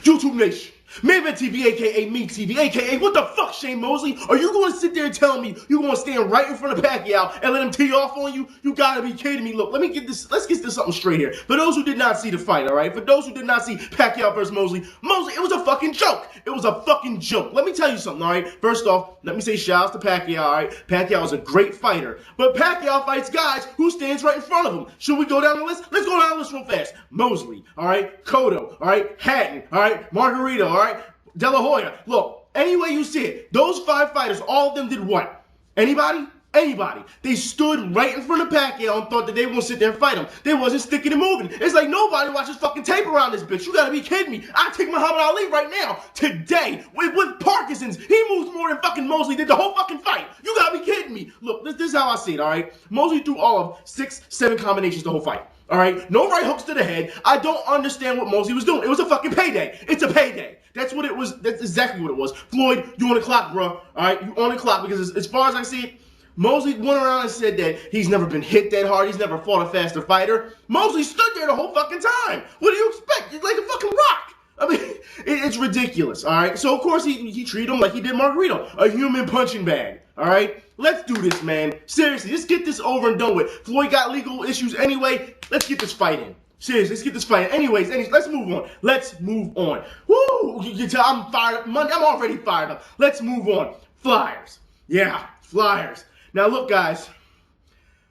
YouTube Nation, Maven TV, aka Me TV, aka what the fuck, Shane Mosely? Are you going to sit there and tell me you're going to stand right in front of Pacquiao and let him tee off on you? You gotta be kidding me. Look, let's get this something straight here. For those who did not see the fight, all right? For those who did not see Pacquiao versus Mosely, it was a fucking joke. It was a fucking joke. Let me tell you something, all right? First off, let me say shout outs to Pacquiao, all right? Pacquiao is a great fighter, but Pacquiao fights guys who stands right in front of him. Should we go down the list? Let's go down the list real fast. Mosely, all right? Cotto, all right? Hatton, all right? Margarito, all right? De La Hoya. Look, any way you see it, those 5 fighters, all of them did what? Anybody? Anybody. They stood right in front of Pacquiao and thought that they were going to sit there and fight him. They wasn't sticking and moving. It's like nobody watches fucking tape around this bitch. You gotta be kidding me. I take Muhammad Ali right now, today, with Parkinson's. He moves more than fucking Mosely did the whole fucking fight. You gotta be kidding me. Look, this is how I see it, all right? Mosely threw all of 6, 7 combinations the whole fight. All right, no right hooks to the head. I don't understand what Mosely was doing. It was a fucking payday. It's a payday. That's what it was. That's exactly what it was. Floyd, you on the clock, bro. All right, you on the clock because as far as I see it, Mosely went around and said that he's never been hit that hard. He's never fought a faster fighter. Mosely stood there the whole fucking time. What do you expect? He's like a fucking rock. I mean, it's ridiculous, all right? So, of course, he treated him like he did Margarito, a human punching bag, all right? Let's do this, man. Seriously, let's get this over and done with. Floyd got legal issues anyway. Let's get this fight in. Seriously, let's get this fight in. Anyways, let's move on. Let's move on. Woo! You can tell I'm fired up. I'm already fired up. Let's move on. Flyers. Yeah, Flyers. Now, look, guys.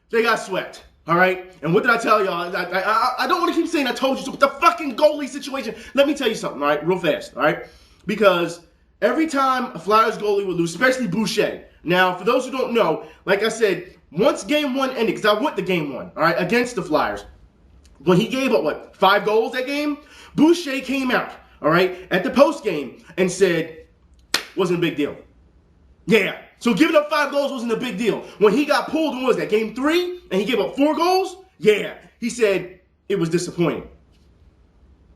They got swept. All right? And what did I tell y'all? I don't want to keep saying I told you so, but the fucking goalie situation. Let me tell you something, all right? Real fast, all right? Because every time a Flyers goalie would lose, especially Boucher. Now, for those who don't know, like I said, once game 1 ended, because I went to game 1, all right, against the Flyers, when he gave up, what, 5 goals that game? Boucher came out, all right, at the post game and said, wasn't a big deal. Yeah. So giving up 5 goals wasn't a big deal. When he got pulled, what was that, game 3? And he gave up 4 goals? Yeah. He said it was disappointing.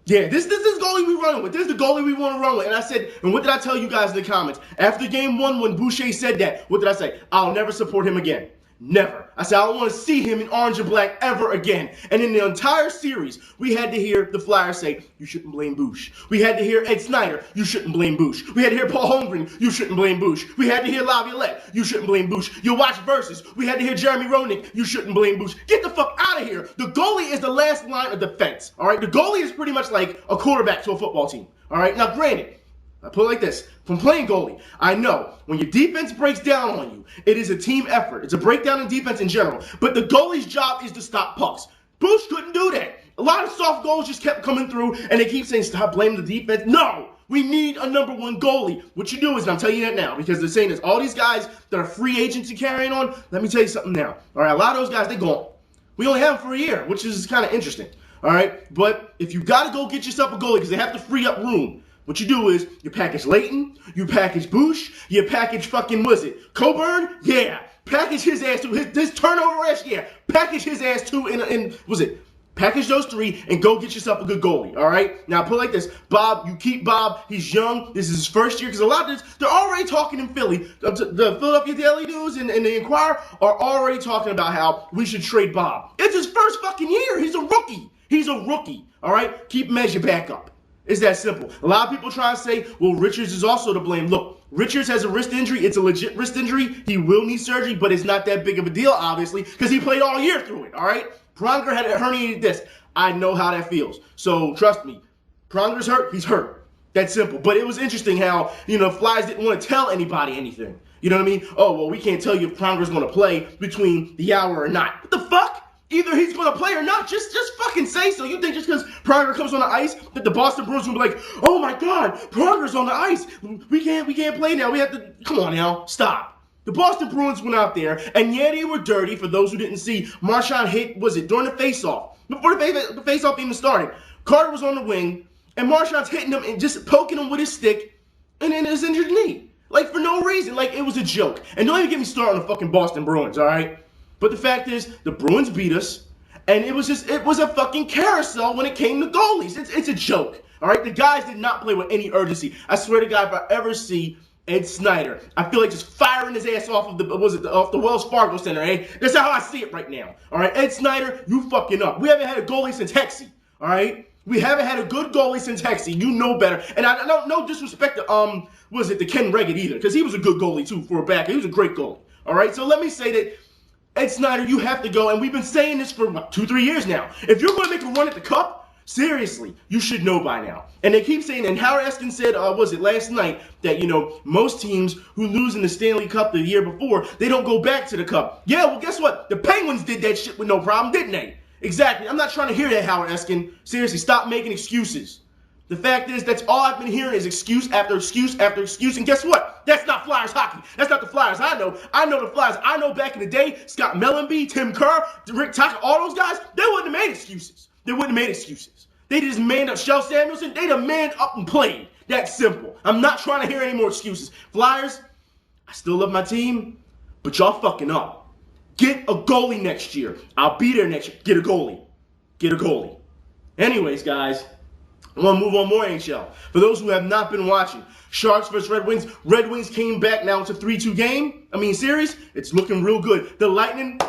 Yeah, this is the goalie we running with. This is the goalie we want to run with. And I said, and what did I tell you guys in the comments? After game 1, when Boucher said that, what did I say? I'll never support him again. Never. I said, I don't want to see him in orange and black ever again. And in the entire series, we had to hear the Flyers say, you shouldn't blame Bush. We had to hear Ed Snyder, you shouldn't blame Bush. We had to hear Paul Holmgren, you shouldn't blame Bush. We had to hear Laviolette, you shouldn't blame Bush. You watch Versus, we had to hear Jeremy Roenick, you shouldn't blame Bush. Get the fuck out of here. The goalie is the last line of defense, all right? The goalie is pretty much like a quarterback to a football team, all right? Now, granted, I put it like this. From playing goalie, I know when your defense breaks down on you, it is a team effort. It's a breakdown in defense in general. But the goalie's job is to stop pucks. Bush couldn't do that. A lot of soft goals just kept coming through, and they keep saying, stop blaming the defense. No! We need a number 1 goalie. What you do is, and I'm telling you that now, because they're saying this, all these guys that are free agents and carrying on, let me tell you something now. All right, a lot of those guys, they're gone. We only have them for a year, which is kind of interesting. All right? But if you got to go get yourself a goalie, because they have to free up room, what you do is you package Leighton, you package Bush, you package fucking, what is it, Coburn? Yeah. Package his ass too. His turnover ass, yeah. Package his ass too package those 3 and go get yourself a good goalie, all right? Now, put it like this. Bob, you keep Bob. He's young. This is his first year because a lot of this, they're already talking in Philly. The Philadelphia Daily News and the Inquirer are already talking about how we should trade Bob. It's his first fucking year. He's a rookie. He's a rookie, all right? Keep him as your backup. It's that simple. A lot of people try to say, well, Richards is also to blame. Look, Richards has a wrist injury. It's a legit wrist injury. He will need surgery, but it's not that big of a deal, obviously, because he played all year through it, all right? Pronger had a herniated disc. I know how that feels. So, trust me, Pronger's hurt. He's hurt. That's simple. But it was interesting how, Flyers didn't want to tell anybody anything. You know what I mean? Oh, well, we can't tell you if Pronger's going to play between the hour or not. What the fuck? Either he's going to play or not. Just fucking say so. You think just because Pronger comes on the ice that the Boston Bruins will be like, oh my God, Pronger's on the ice. We can't play now. We have to, come on now, stop. The Boston Bruins went out there, and yeah, they were dirty. For those who didn't see, Marchand hit, during the faceoff. Before the faceoff even started, Carter was on the wing, and Marchand's hitting him and just poking him with his stick, and then his injured knee. Like, for no reason. Like, it was a joke. And don't even get me started on the fucking Boston Bruins, all right? But the fact is, the Bruins beat us, and it was a fucking carousel when it came to goalies. It's a joke, all right? The guys did not play with any urgency. I swear to God, if I ever see Ed Snyder, I feel like just firing his ass off of off the Wells Fargo Center, eh? That's how I see it right now, all right? Ed Snyder, you fucking up. We haven't had a goalie since Hexie, all right? We haven't had a good goalie since Hexie. You know better. And I don't no disrespect to the Ken Reggett either, because he was a good goalie too for a back. He was a great goalie. All right. So let me say that Ed Snyder, you have to go, and we've been saying this for what, 2-3 years now. If you're going to make a run at the cup, seriously, you should know by now. And they keep saying, and Howard Eskin said, last night, that, most teams who lose in the Stanley Cup the year before, they don't go back to the cup. Yeah, well, guess what? The Penguins did that shit with no problem, didn't they? Exactly. I'm not trying to hear that, Howard Eskin. Seriously, stop making excuses. The fact is, that's all I've been hearing is excuse after excuse after excuse. And guess what? That's not Flyers hockey. That's not the Flyers I know. I know the Flyers. I know back in the day, Scott Mellenby, Tim Kerr, Rick Tucker, all those guys, they wouldn't have made excuses. They wouldn't have made excuses. They just manned up. Shel Samuelson, they'd have manned up and played. That's simple. I'm not trying to hear any more excuses. Flyers, I still love my team, but y'all fucking up. Get a goalie next year. I'll be there next year. Get a goalie. Get a goalie. Anyways, guys, I want to move on more NHL. For those who have not been watching, Sharks versus Red Wings. Red Wings came back. Now it's a 3-2 series. It's looking real good. The Lightning,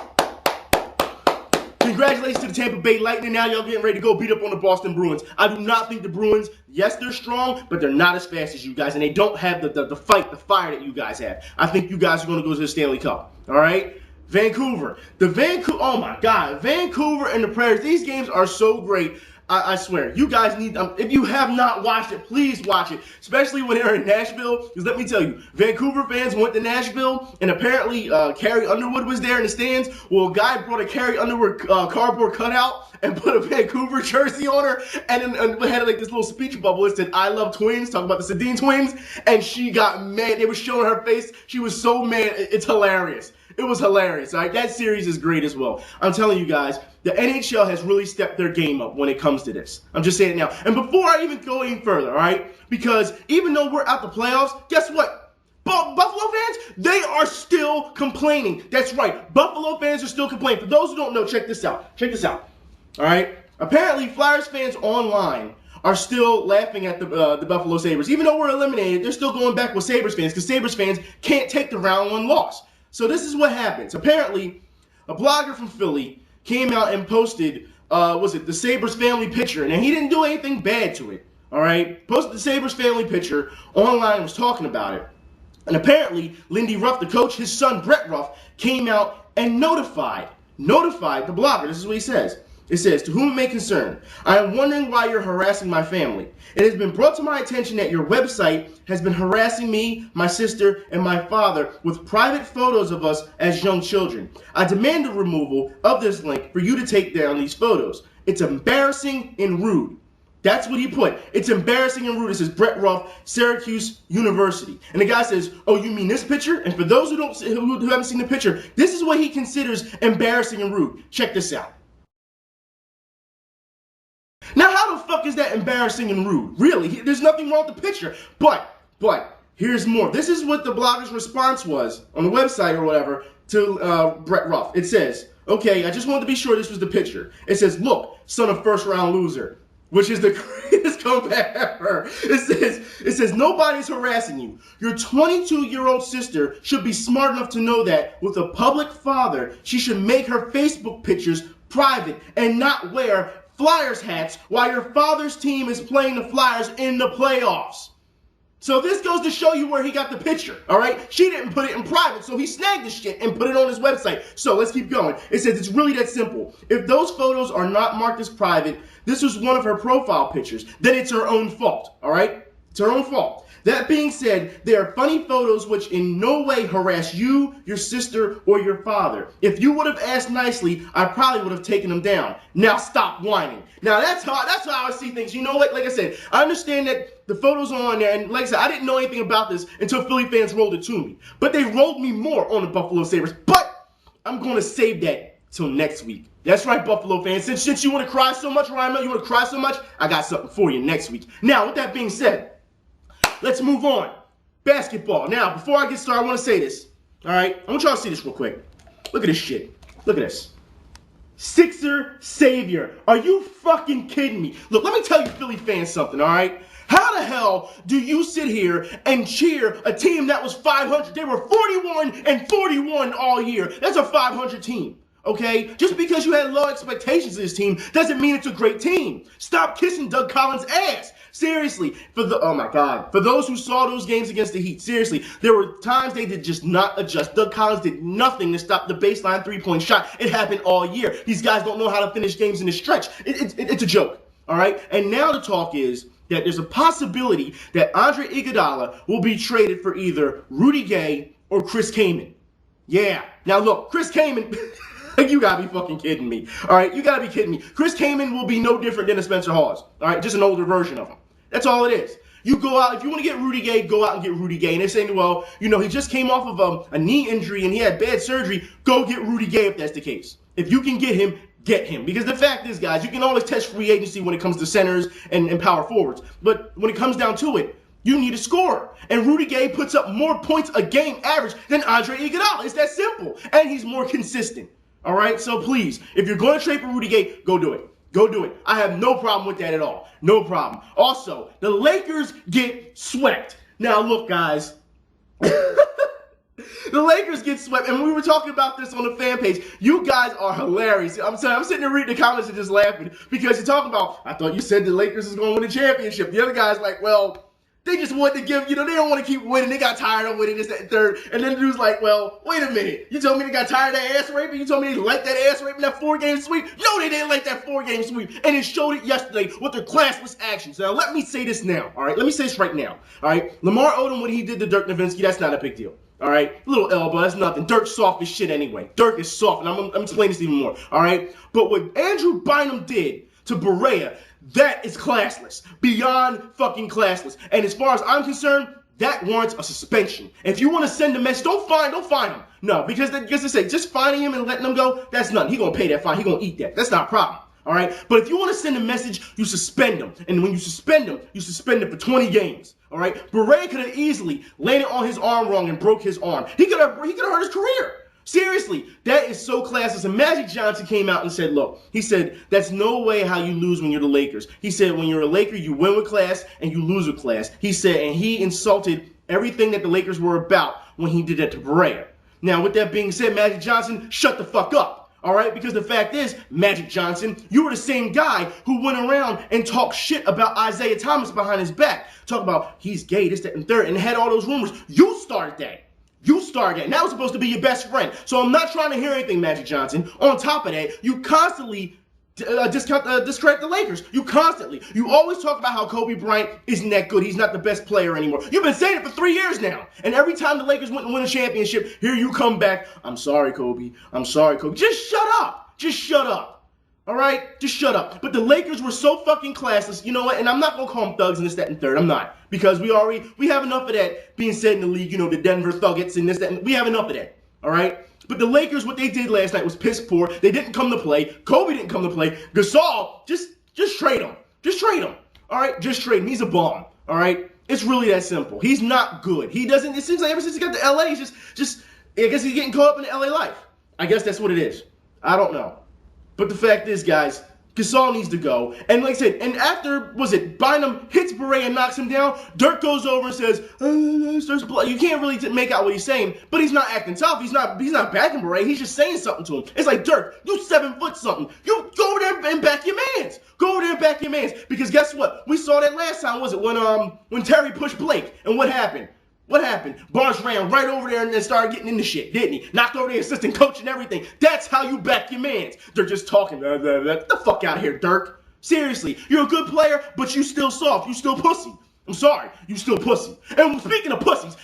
congratulations to the Tampa Bay Lightning. Now y'all getting ready to go beat up on the Boston Bruins. I do not think the Bruins, yes, they're strong, but they're not as fast as you guys, and they don't have the fight, the fire that you guys have. I think you guys are going to go to the Stanley Cup. All right? Vancouver. Oh my God. Vancouver and the Predators. These games are so great. I swear, you guys need, if you have not watched it, please watch it, especially when they're in Nashville, because let me tell you, Vancouver fans went to Nashville, and apparently Carrie Underwood was there in the stands. Well, a guy brought a Carrie Underwood cardboard cutout and put a Vancouver jersey on her, and then had like this little speech bubble. It said, "I love twins," talking about the Sedin twins, and she got mad. They were showing her face. She was so mad. It's hilarious. It was hilarious. All right, that series is great as well. I'm telling you guys, the NHL has really stepped their game up when it comes to this. I'm just saying it now. And before I even go any further, all right, because even though we're out the playoffs, guess what? Buffalo fans, they are still complaining. That's right. Buffalo fans are still complaining. For those who don't know, check this out. Check this out. All right. Apparently, Flyers fans online are still laughing at the Buffalo Sabres. Even though we're eliminated, they're still going back with Sabres fans because Sabres fans can't take the round one loss. So this is what happens. Apparently, a blogger from Philly came out and posted, the Sabres family picture, and he didn't do anything bad to it, all right? Posted the Sabres family picture online and was talking about it. And apparently, Lindy Ruff, the coach, his son Brett Ruff, came out and notified the blogger. This is what he says. It says, "To whom it may concern, I am wondering why you're harassing my family. It has been brought to my attention that your website has been harassing me, my sister, and my father with private photos of us as young children. I demand the removal of this link for you to take down these photos. It's embarrassing and rude." That's what he put. It's embarrassing and rude. It says Brett Ruff, Syracuse University. And the guy says, "Oh, you mean this picture?" And for those who haven't seen the picture, this is what he considers embarrassing and rude. Check this out. Now, how the fuck is that embarrassing and rude? Really, there's nothing wrong with the picture. But here's more. This is what the blogger's response was on the website or whatever to Brett Ruff. It says, "Okay, I just wanted to be sure this was the picture." It says, "Look, son of first-round loser," which is the greatest comeback ever. It says, "Nobody's harassing you. Your 22-year-old sister should be smart enough to know that with a public father, she should make her Facebook pictures private and not wear Flyers hats while your father's team is playing the Flyers in the playoffs." So this goes to show you where he got the picture, all right? She didn't put it in private, so he snagged the shit and put it on his website. So let's keep going. It says it's really that simple. If those photos are not marked as private, this was one of her profile pictures, then it's her own fault, all right? It's her own fault. That being said, there are funny photos which in no way harass you, your sister, or your father. If you would have asked nicely, I probably would have taken them down. Now stop whining. Now that's how I see things. You know what? Like I said, I understand that the photos are on there, and like I said, I didn't know anything about this until Philly fans rolled it to me. But they rolled me more on the Buffalo Sabres. But I'm going to save that till next week. That's right, Buffalo fans. Since you want to cry so much, Ryan, you want to cry so much, I got something for you next week. Now, with that being said, let's move on. Basketball. Now, before I get started, I want to say this. All right? I want y'all to see this real quick. Look at this shit. Look at this. Sixer Savior. Are you fucking kidding me? Look, let me tell you Philly fans something, all right? How the hell do you sit here and cheer a team that was 500? They were 41-41 all year. That's a 500 team. Okay? Just because you had low expectations of this team doesn't mean it's a great team. Stop kissing Doug Collins' ass. Seriously, oh my God, for those who saw those games against the Heat, seriously, there were times they did just not adjust. Doug Collins did nothing to stop the baseline three-point shot. It happened all year. These guys don't know how to finish games in the stretch. It's a joke, all right? And now the talk is that there's a possibility that Andre Iguodala will be traded for either Rudy Gay or Chris Kaman. Yeah. Now look, Chris Kaman... You gotta be fucking kidding me. All right, you gotta be kidding me. Chris Kaman will be no different than a Spencer Hawes. All right, just an older version of him. That's all it is. You go out, if you want to get Rudy Gay, go out and get Rudy Gay. And they're saying, well, you know, he just came off of a knee injury and he had bad surgery. Go get Rudy Gay if that's the case. If you can get him, get him. Because the fact is, guys, you can always test free agency when it comes to centers and power forwards. But when it comes down to it, you need a scorer. And Rudy Gay puts up more points a game average than Andre Iguodala. It's that simple. And he's more consistent. All right, so please, if you're going to trade for Rudy Gay, go do it. Go do it. I have no problem with that at all. No problem. Also, the Lakers get swept. Now, look, guys. The Lakers get swept, and we were talking about this on the fan page. You guys are hilarious. I'm sitting there reading the comments and just laughing because you're talking about, I thought you said the Lakers is going to win the championship. The other guy's like, well, they just wanted to give, they don't want to keep winning. They got tired of winning this, that, and third. And then the dude's like, well, wait a minute. You told me they got tired of that ass raping? You told me they liked that ass raping, that 4-game sweep? No, they didn't like that 4-game sweep. And it showed it yesterday with their classless actions. Now, let me say this now, all right? Let me say this right now, all right? Lamar Odom, when he did the Dirk Nowitzki, that's not a big deal, all right? Little elbow, that's nothing. Dirk's soft as shit anyway. Dirk is soft, and I'm explaining this even more, all right? But what Andrew Bynum did to Barea, that is classless. Beyond fucking classless. And as far as I'm concerned, that warrants a suspension. If you want to send a message, don't fine him. No, because they say, just fining him and letting him go, that's nothing. He's going to pay that fine. He's going to eat that. That's not a problem. All right? But if you want to send a message, you suspend him. And when you suspend him for 20 games. All right? Barea could have easily landed on his arm wrong and broke his arm. He could have hurt his career. Seriously, that is so classless. And Magic Johnson came out and said, look, he said, that's no way how you lose when you're the Lakers. He said, when you're a Laker, you win with class and you lose with class. He said, and he insulted everything that the Lakers were about when he did that to Barea. Now, with that being said, Magic Johnson, shut the fuck up. All right? Because the fact is, Magic Johnson, you were the same guy who went around and talked shit about Isaiah Thomas behind his back. Talk about he's gay, this, that, and third, and had all those rumors. You started that. You started that. And that was supposed to be your best friend. So I'm not trying to hear anything, Magic Johnson. On top of that, you constantly discredit the Lakers. You always talk about how Kobe Bryant isn't that good. He's not the best player anymore. You've been saying it for 3 years now. And every time the Lakers went and win a championship, here you come back. I'm sorry, Kobe. I'm sorry, Kobe. Just shut up. Just shut up. All right? Just shut up. But the Lakers were so fucking classless. You know what? And I'm not going to call them thugs and this, that, and third. I'm not. Because we have enough of that being said in the league. You know, the Denver Thuggets and this, that. And we have enough of that. All right? But the Lakers, what they did last night was piss poor. They didn't come to play. Kobe didn't come to play. Gasol, just trade him. Just trade him. All right? Just trade him. He's a bum. All right? It's really that simple. He's not good. It seems like ever since he got to LA, he's just I guess he's getting caught up in the LA life. I guess that's what it is. I don't know. But the fact is, guys, Gasol needs to go. And like I said, and after, Bynum hits Barea and knocks him down, Dirk goes over and says, there's blood. You can't really make out what he's saying, but he's not acting tough. He's not backing Barea. He's just saying something to him. It's like, Dirk, you 7 foot something. You go over there and back your mans. Go over there and back your mans. Because guess what? We saw that last time, when Terry pushed Blake. And what happened? What happened? Barnes ran right over there and then started getting into shit, didn't he? Knocked over the assistant coach and everything. That's how you back your mans. They're just talking. Get the fuck out of here, Dirk. Seriously, you're a good player, but you still soft. You still pussy. I'm sorry, you still pussy. And speaking of pussies,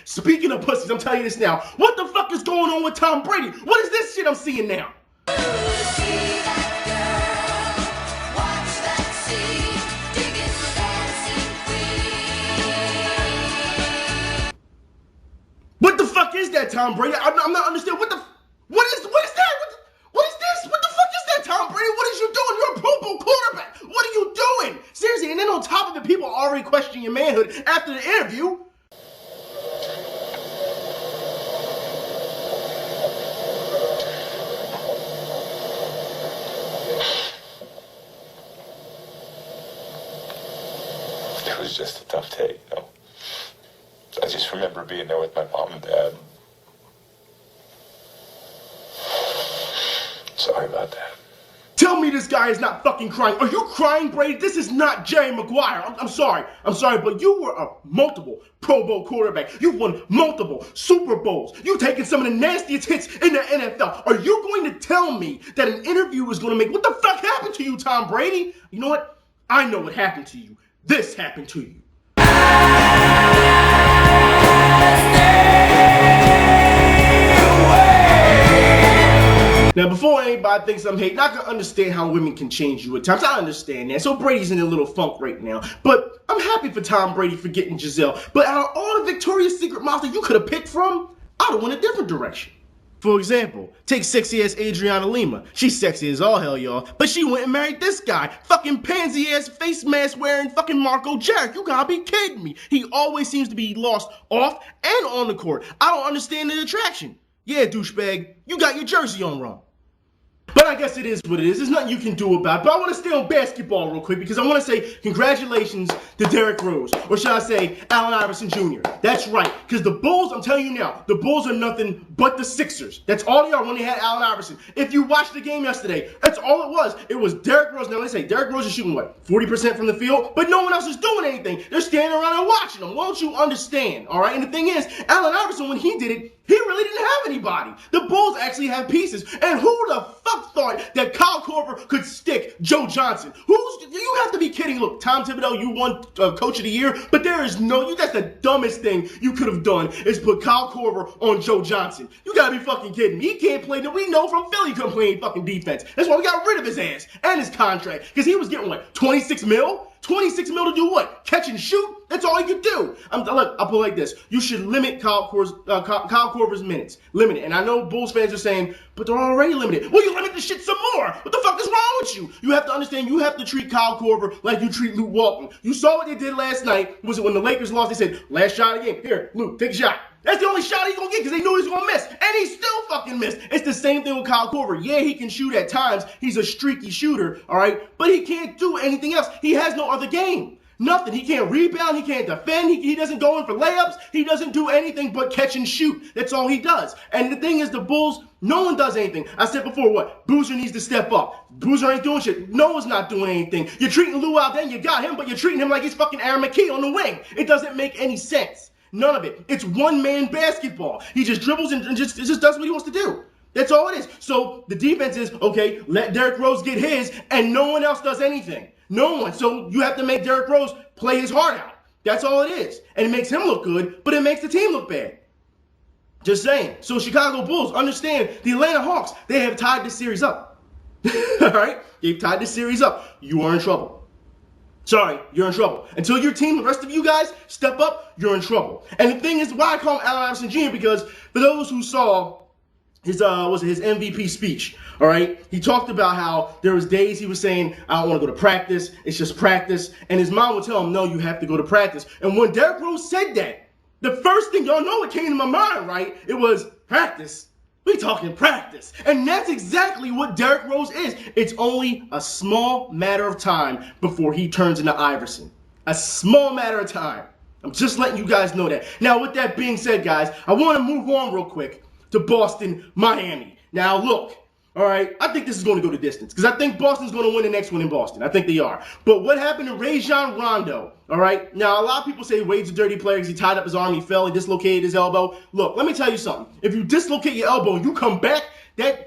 I'm telling you this now. What the fuck is going on with Tom Brady? What is this shit I'm seeing now? What the fuck is that, Tom Brady? I'm not understanding. What is that? What is this? What the fuck is that, Tom Brady? What is you doing? You're a Pro Bowl quarterback. What are you doing? Seriously, and then on top of it, people are already questioning your manhood after the interview. It was just a tough day, you know. I just remember being there with my mom and dad. Sorry about that. Tell me this guy is not fucking crying. Are you crying, Brady? This is not Jerry Maguire. I'm sorry, but you were a multiple Pro Bowl quarterback. You've won multiple Super Bowls. You've taken some of the nastiest hits in the NFL. Are you going to tell me that an interview is going to make... What the fuck happened to you, Tom Brady? You know what? I know what happened to you. This happened to you. Now, before anybody thinks I'm hating, I can understand how women can change you at times. I understand that. So Brady's in a little funk right now. But I'm happy for Tom Brady for getting Giselle. But out of all the Victoria's Secret models that you could have picked from, I'd have went a different direction. For example, take sexy-ass Adriana Lima. She's sexy as all hell, y'all. But she went and married this guy. Fucking pansy-ass face mask wearing fucking Marco Jarrett. You gotta be kidding me. He always seems to be lost off and on the court. I don't understand the attraction. Yeah, douchebag, you got your jersey on wrong. But I guess it is what it is. There's nothing you can do about it. But I want to stay on basketball real quick because I want to say congratulations to Derrick Rose. Or should I say Allen Iverson Jr. That's right. Because the Bulls, I'm telling you now, the Bulls are nothing but the Sixers. That's all they are when they had Allen Iverson. If you watched the game yesterday, that's all it was. It was Derrick Rose. Now, let's say Derrick Rose is shooting, what, 40% from the field? But no one else is doing anything. They're standing around and watching them. Won't you understand? All right? And the thing is, Allen Iverson, when he did it, he really didn't have anybody. The Bulls actually have pieces. And who the fuck thought that Kyle Korver could stick Joe Johnson? You have to be kidding. Look, Tom Thibodeau, you won Coach of the Year, but that's the dumbest thing you could have done is put Kyle Korver on Joe Johnson. You gotta be fucking kidding me. He can't play. We know from Philly he couldn't play any fucking defense. That's why we got rid of his ass and his contract. Because he was getting, what, 26 mil? 26 mil to do what? Catch and shoot? That's all he could do. Look, I'll put it like this. You should limit Kyle Korver's minutes. Limit it. And I know Bulls fans are saying, but they're already limited. Well, you limit the shit some more. What the fuck is wrong with you? You have to understand, you have to treat Kyle Korver like you treat Luke Walton. You saw what they did last night. Was it when the Lakers lost? They said, last shot of the game. Here, Luke, take a shot. That's the only shot he's going to get because they knew he was going to miss. And he still fucking missed. It's the same thing with Kyle Korver. Yeah, he can shoot at times. He's a streaky shooter, all right? But he can't do anything else. He has no other game. Nothing. He can't rebound. He can't defend. He doesn't go in for layups. He doesn't do anything but catch and shoot. That's all he does. And the thing is, the Bulls, no one does anything. I said before, what? Boozer needs to step up. Boozer ain't doing shit. No one's not doing anything. You're treating Lou out there, you got him, but you're treating him like he's fucking Aaron McKee on the wing. It doesn't make any sense. None of it. It's one-man basketball. He just dribbles and just does what he wants to do. That's all it is. So the defense is, okay, let Derrick Rose get his, and no one else does anything. No one. So you have to make Derrick Rose play his heart out. That's all it is. And it makes him look good, but it makes the team look bad. Just saying. So Chicago Bulls, understand, the Atlanta Hawks, they have tied this series up. All right? They've tied this series up. You are in trouble. Sorry, you're in trouble. Until your team, the rest of you guys, step up, you're in trouble. And the thing is, why I call him Allen Iverson Jr., because for those who saw his MVP speech, all right, he talked about how there was days he was saying, I don't want to go to practice, it's just practice. And his mom would tell him, no, you have to go to practice. And when Derrick Rose said that, the first thing, y'all know what came to my mind, right? It was practice. We talking practice. And that's exactly what Derrick Rose is. It's only a small matter of time before he turns into Iverson. A small matter of time. I'm just letting you guys know that. Now, with that being said, guys, I want to move on real quick to Boston, Miami. Now, look. All right, I think this is going to go the distance because I think Boston's going to win the next one in Boston. I think they are. But what happened to Rajon Rondo? All right, now a lot of people say Wade's a dirty player because he tied up his arm, he fell, he dislocated his elbow. Look, let me tell you something. If you dislocate your elbow and you come back,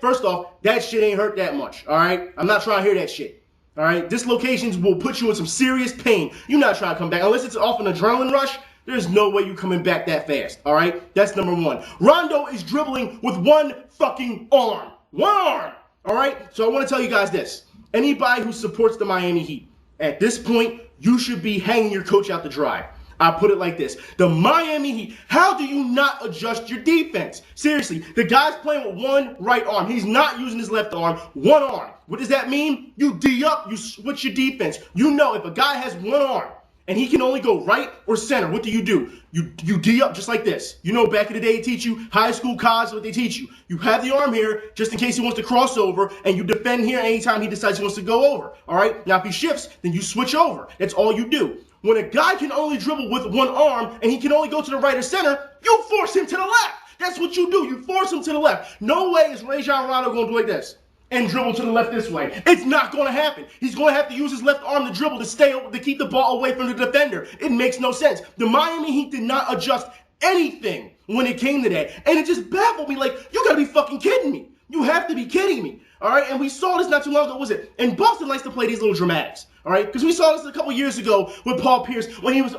first off, that shit ain't hurt that much. All right, I'm not trying to hear that shit. All right, dislocations will put you in some serious pain. You're not trying to come back unless it's off an adrenaline rush. There's no way you coming back that fast. All right, that's number one. Rondo is dribbling with one fucking arm. One arm. All right? So I want to tell you guys this. Anybody who supports the Miami Heat, at this point, you should be hanging your coach out to dry. I put it like this. The Miami Heat, how do you not adjust your defense? Seriously, the guy's playing with one right arm. He's not using his left arm, one arm. What does that mean? You D up, you switch your defense. You know if a guy has one arm, and he can only go right or center, what do? You D up just like this. You know back in the day they teach you, high school, college, what they teach you. You have the arm here just in case he wants to cross over, and you defend here anytime he decides he wants to go over. All right? Now if he shifts, then you switch over. That's all you do. When a guy can only dribble with one arm, and he can only go to the right or center, you force him to the left. That's what you do. You force him to the left. No way is Rajon Rondo going to do like this. and dribble to the left this way. It's not going to happen. He's going to have to use his left arm to dribble to keep the ball away from the defender. It makes no sense. The Miami Heat did not adjust anything when it came to that. And it just baffled me. Like, you got to be fucking kidding me. You have to be kidding me. All right? And we saw this not too long ago, was it? And Boston likes to play these little dramatics. All right? Because we saw this a couple years ago with Paul Pierce when he was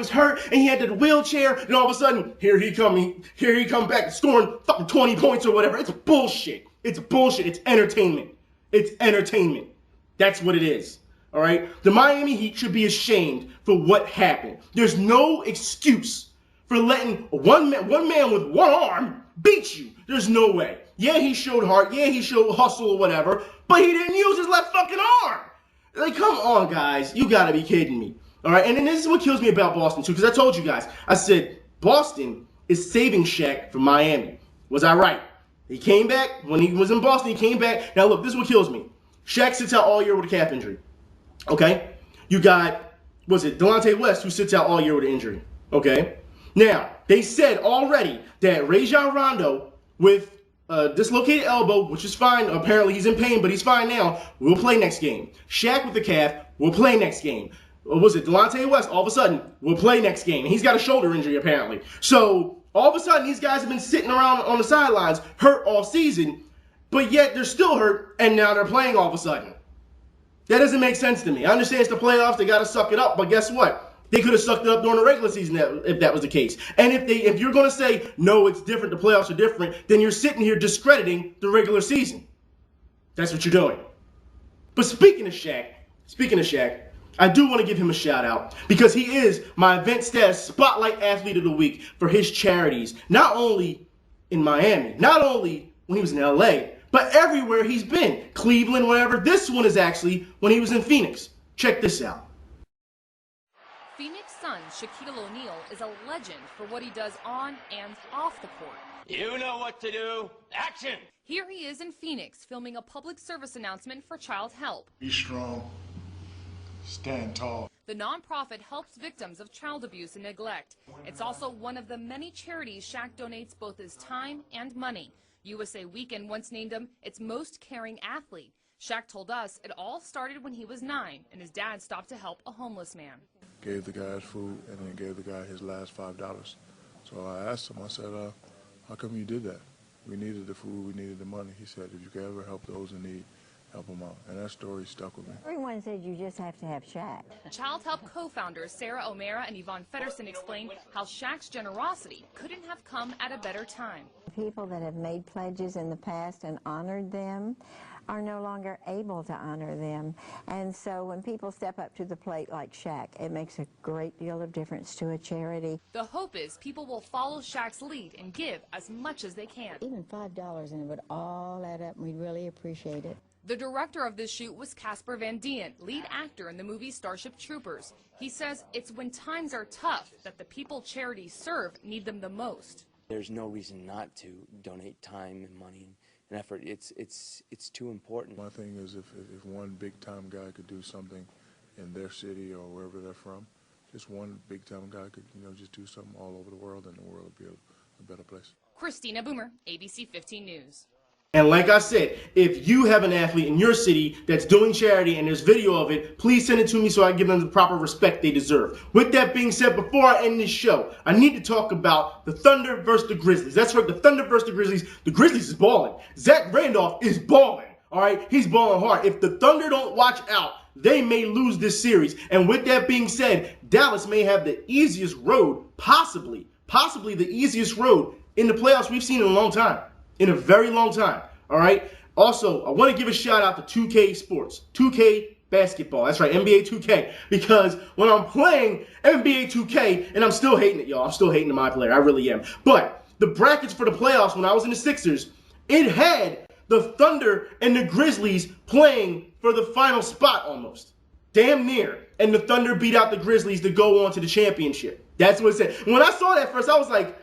hurt and he had the wheelchair, and all of a sudden, here he come back scoring fucking 20 points or whatever. It's bullshit. It's bullshit. It's entertainment. It's entertainment. That's what it is. All right? The Miami Heat should be ashamed for what happened. There's no excuse for letting one man with one arm beat you. There's no way. Yeah, he showed heart. Yeah, he showed hustle or whatever, but he didn't use his left fucking arm. Like, come on, guys. You gotta be kidding me. All right? And then this is what kills me about Boston, too, because I told you guys. I said, Boston is saving Shaq from Miami. Was I right? He came back. When he was in Boston, he came back. Now, look, this is what kills me. Shaq sits out all year with a calf injury. Okay? You got, Delonte West, who sits out all year with an injury. Okay? Now, they said already that Rajon Rondo with a dislocated elbow, which is fine. Apparently, he's in pain, but he's fine now. We'll play next game. Shaq with the calf, we'll play next game. Delonte West, all of a sudden, will play next game. And he's got a shoulder injury, apparently. So, all of a sudden, these guys have been sitting around on the sidelines, hurt all season, but yet they're still hurt, and now they're playing all of a sudden. That doesn't make sense to me. I understand it's the playoffs, they got to suck it up, but guess what? They could have sucked it up during the regular season if that was the case. And if you're going to say, no, it's different, the playoffs are different, then you're sitting here discrediting the regular season. That's what you're doing. But speaking of Shaq, I do want to give him a shout out because he is my Event Status Spotlight Athlete of the Week for his charities, not only in Miami, not only when he was in LA, but everywhere he's been. Cleveland, wherever. This one is actually when he was in Phoenix. Check this out. Phoenix Suns' Shaquille O'Neal is a legend for what he does on and off the court. You know what to do. Action! Here he is in Phoenix filming a public service announcement for Child Help. Be strong. Stand tall. The nonprofit helps victims of child abuse and neglect. It's also one of the many charities Shaq donates both his time and money. USA Weekend once named him its most caring athlete. Shaq told us it all started when he was 9 and his dad stopped to help a homeless man. Gave the guy his food and then gave the guy his last $5. So I asked him, I said, how come you did that? We needed the food, we needed the money. He said, if you could ever help those in need, help them out. And that story stuck with me. Everyone said you just have to have Shaq. Child Help co-founders Sarah O'Mara and Yvonne Feddersen explain how Shaq's generosity couldn't have come at a better time. People that have made pledges in the past and honored them are no longer able to honor them. And so when people step up to the plate like Shaq, it makes a great deal of difference to a charity. The hope is people will follow Shaq's lead and give as much as they can. Even $5 and it would all add up and we'd really appreciate it. The director of this shoot was Casper Van Dien, lead actor in the movie Starship Troopers. He says it's when times are tough that the people charities serve need them the most. There's no reason not to donate time and money and effort. It's too important. My thing is if one big-time guy could do something in their city or wherever they're from, just one big-time guy could, just do something all over the world, and the world would be a better place. Christina Boomer, ABC 15 News. And like I said, if you have an athlete in your city that's doing charity and there's video of it, please send it to me so I give them the proper respect they deserve. With that being said, before I end this show, I need to talk about the Thunder versus the Grizzlies. That's right, the Thunder versus the Grizzlies. The Grizzlies is balling. Zach Randolph is balling. All right, he's balling hard. If the Thunder don't watch out, they may lose this series. And with that being said, Dallas may have the easiest road, possibly the easiest road in the playoffs we've seen in a long time. In a very long time, all right? Also, I want to give a shout out to 2K Sports, 2K Basketball. That's right, NBA 2K. Because when I'm playing NBA 2K, and I'm still hating it, y'all. I'm still hating my player. I really am. But the brackets for the playoffs when I was in the Sixers, it had the Thunder and the Grizzlies playing for the final spot almost. Damn near. And the Thunder beat out the Grizzlies to go on to the championship. That's what it said. When I saw that first, I was like,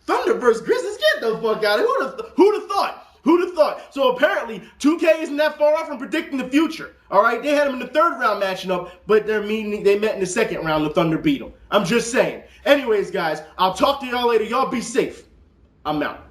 Thunder versus Grizzlies, get the fuck out of here. Who'd have thought? Who'd have thought? So apparently, 2K isn't that far off from predicting the future. All right, they had them in the third round matching up, but they met in the second round. The Thunder beat them. I'm just saying. Anyways, guys, I'll talk to y'all later. Y'all be safe. I'm out.